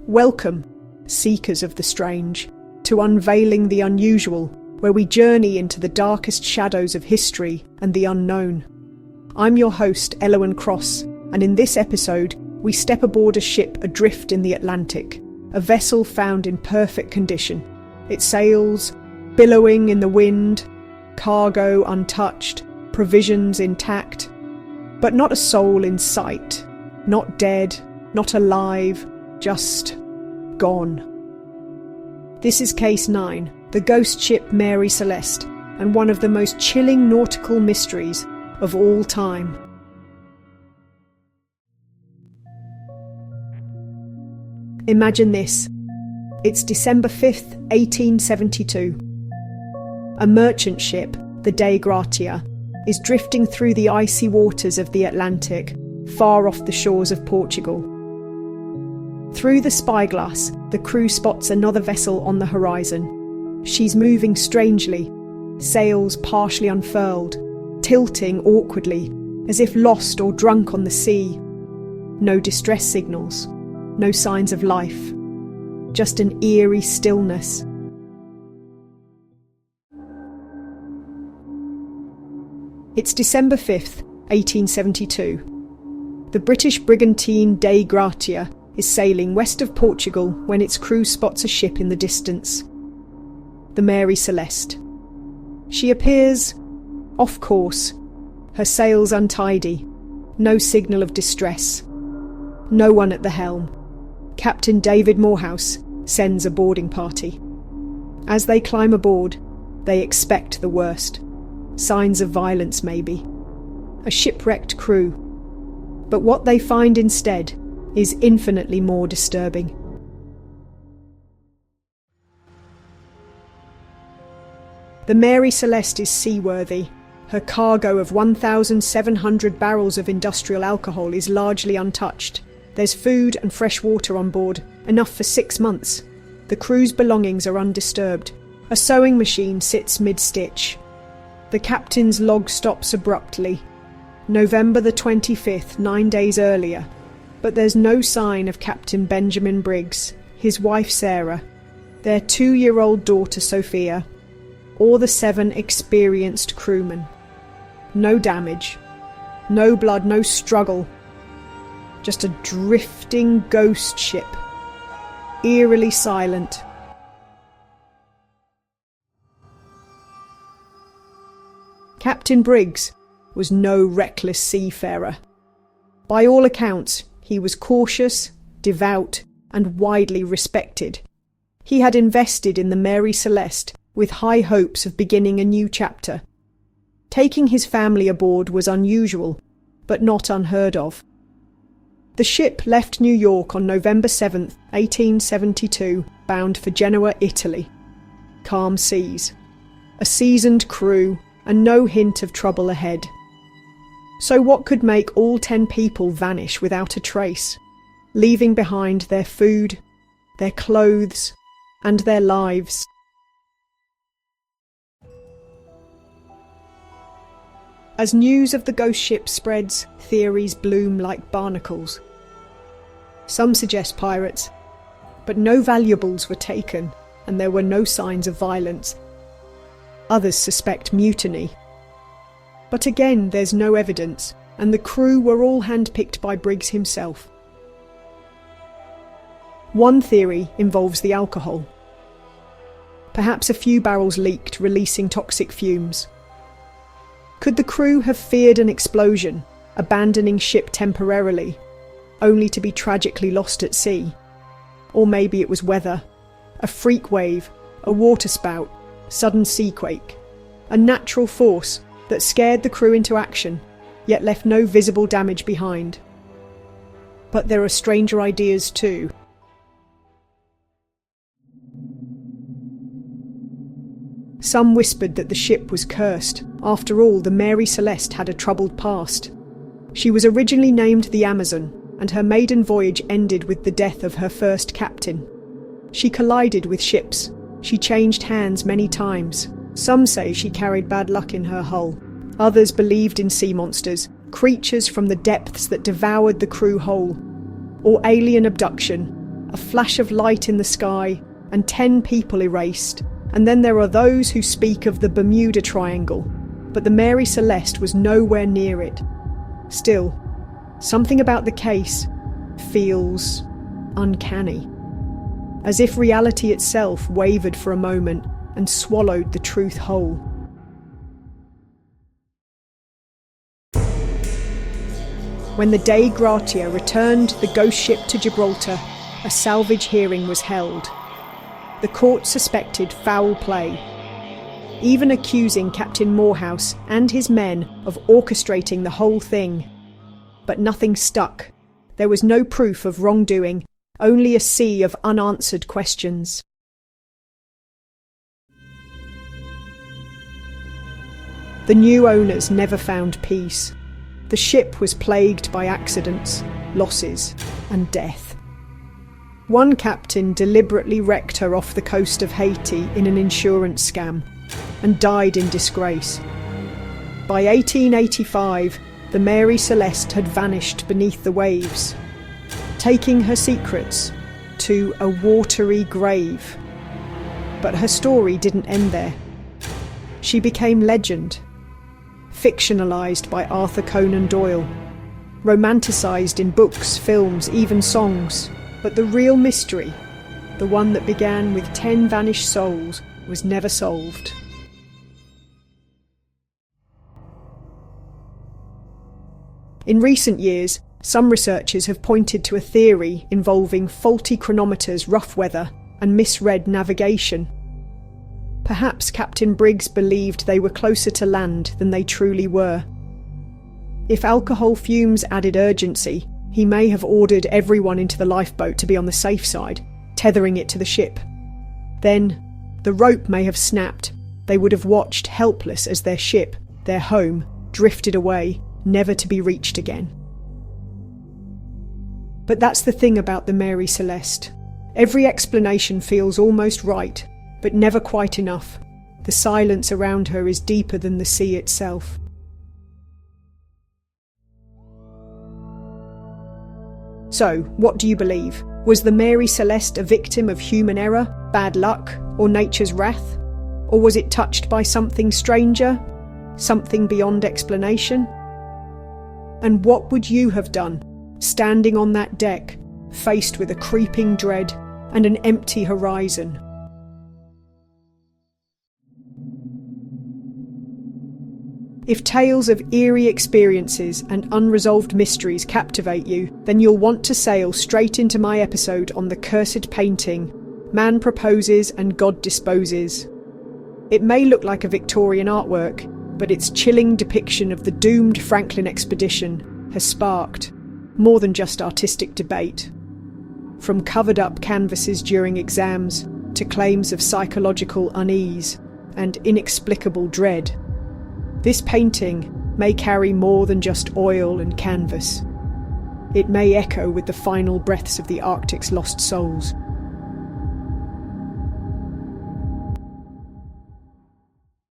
Welcome, seekers of the strange, to Unveiling the Unusual, where we journey into the darkest shadows of history and the unknown. I'm your host, Elowen Cross, and in this episode, we step aboard a ship adrift in the Atlantic, a vessel found in perfect condition. Its sails, billowing in the wind, cargo untouched, provisions intact, but not a soul in sight, not dead, not alive, just gone. This is Case 9, the ghost ship Mary Celeste, and one of the most chilling nautical mysteries of all time. Imagine this. It's December 5th, 1872. A merchant ship, the Dei Gratia, is drifting through the icy waters of the Atlantic, far off the shores of Portugal. Through the spyglass, the crew spots another vessel on the horizon. She's moving strangely, sails partially unfurled, tilting awkwardly, as if lost or drunk on the sea. No distress signals, no signs of life, just an eerie stillness. It's December 5th, 1872. The British brigantine Dei Gratia is sailing west of Portugal when its crew spots a ship in the distance. The Mary Celeste. She appears off course, her sails untidy, no signal of distress. No one at the helm. Captain David Morehouse sends a boarding party. As they climb aboard, they expect the worst. Signs of violence maybe. A shipwrecked crew. But what they find instead is infinitely more disturbing. The Mary Celeste is seaworthy. Her cargo of 1,700 barrels of industrial alcohol is largely untouched. There's food and fresh water on board, enough for 6 months. The crew's belongings are undisturbed. A sewing machine sits mid-stitch. The captain's log stops abruptly. November the 25th, 9 days earlier. But there's no sign of Captain Benjamin Briggs, his wife Sarah, their 2-year-old daughter Sophia, or the 7 experienced crewmen. No damage, no blood, no struggle. Just a drifting ghost ship, eerily silent. Captain Briggs was no reckless seafarer. By all accounts, he was cautious, devout, and widely respected. He had invested in the Mary Celeste with high hopes of beginning a new chapter. Taking his family aboard was unusual, but not unheard of. The ship left New York on November 7th, 1872, bound for Genoa, Italy. Calm seas, a seasoned crew, and no hint of trouble ahead. So what could make all 10 people vanish without a trace, leaving behind their food, their clothes, and their lives? As news of the ghost ship spreads, theories bloom like barnacles. Some suggest pirates, but no valuables were taken, and there were no signs of violence. Others suspect mutiny. But again, there's no evidence, and the crew were all handpicked by Briggs himself. One theory involves the alcohol. Perhaps a few barrels leaked, releasing toxic fumes. Could the crew have feared an explosion, abandoning ship temporarily, only to be tragically lost at sea? Or maybe it was weather, a freak wave, a waterspout, sudden seaquake, a natural force that scared the crew into action, yet left no visible damage behind. But there are stranger ideas too. Some whispered that the ship was cursed. After all, the Mary Celeste had a troubled past. She was originally named the Amazon, and her maiden voyage ended with the death of her first captain. She collided with ships. She changed hands many times. Some say she carried bad luck in her hull. Others believed in sea monsters, creatures from the depths that devoured the crew whole, or alien abduction, a flash of light in the sky, and 10 people erased. And then there are those who speak of the Bermuda Triangle, but the Mary Celeste was nowhere near it. Still, something about the case feels uncanny, as if reality itself wavered for a moment and swallowed the truth whole. When the Dei Gratia returned the ghost ship to Gibraltar, a salvage hearing was held. The court suspected foul play, even accusing Captain Morehouse and his men of orchestrating the whole thing. But nothing stuck. There was no proof of wrongdoing, only a sea of unanswered questions. The new owners never found peace. The ship was plagued by accidents, losses, and death. One captain deliberately wrecked her off the coast of Haiti in an insurance scam and died in disgrace. By 1885, the Mary Celeste had vanished beneath the waves, taking her secrets to a watery grave. But her story didn't end there. She became legend, fictionalized by Arthur Conan Doyle, romanticized in books, films, even songs. But the real mystery, the one that began with 10 vanished souls, was never solved. In recent years, some researchers have pointed to a theory involving faulty chronometers, rough weather, and misread navigation. Perhaps Captain Briggs believed they were closer to land than they truly were. If alcohol fumes added urgency, he may have ordered everyone into the lifeboat to be on the safe side, tethering it to the ship. Then, the rope may have snapped. They would have watched helpless as their ship, their home, drifted away, never to be reached again. But that's the thing about the Mary Celeste. Every explanation feels almost right, but never quite enough. The silence around her is deeper than the sea itself. So, what do you believe? Was the Mary Celeste a victim of human error, bad luck, or nature's wrath? Or was it touched by something stranger, something beyond explanation? And what would you have done, standing on that deck, faced with a creeping dread and an empty horizon? If tales of eerie experiences and unresolved mysteries captivate you, then you'll want to sail straight into my episode on the cursed painting, Man Proposes and God Disposes. It may look like a Victorian artwork, but its chilling depiction of the doomed Franklin expedition has sparked more than just artistic debate. From covered-up canvases during exams to claims of psychological unease and inexplicable dread, this painting may carry more than just oil and canvas. It may echo with the final breaths of the Arctic's lost souls.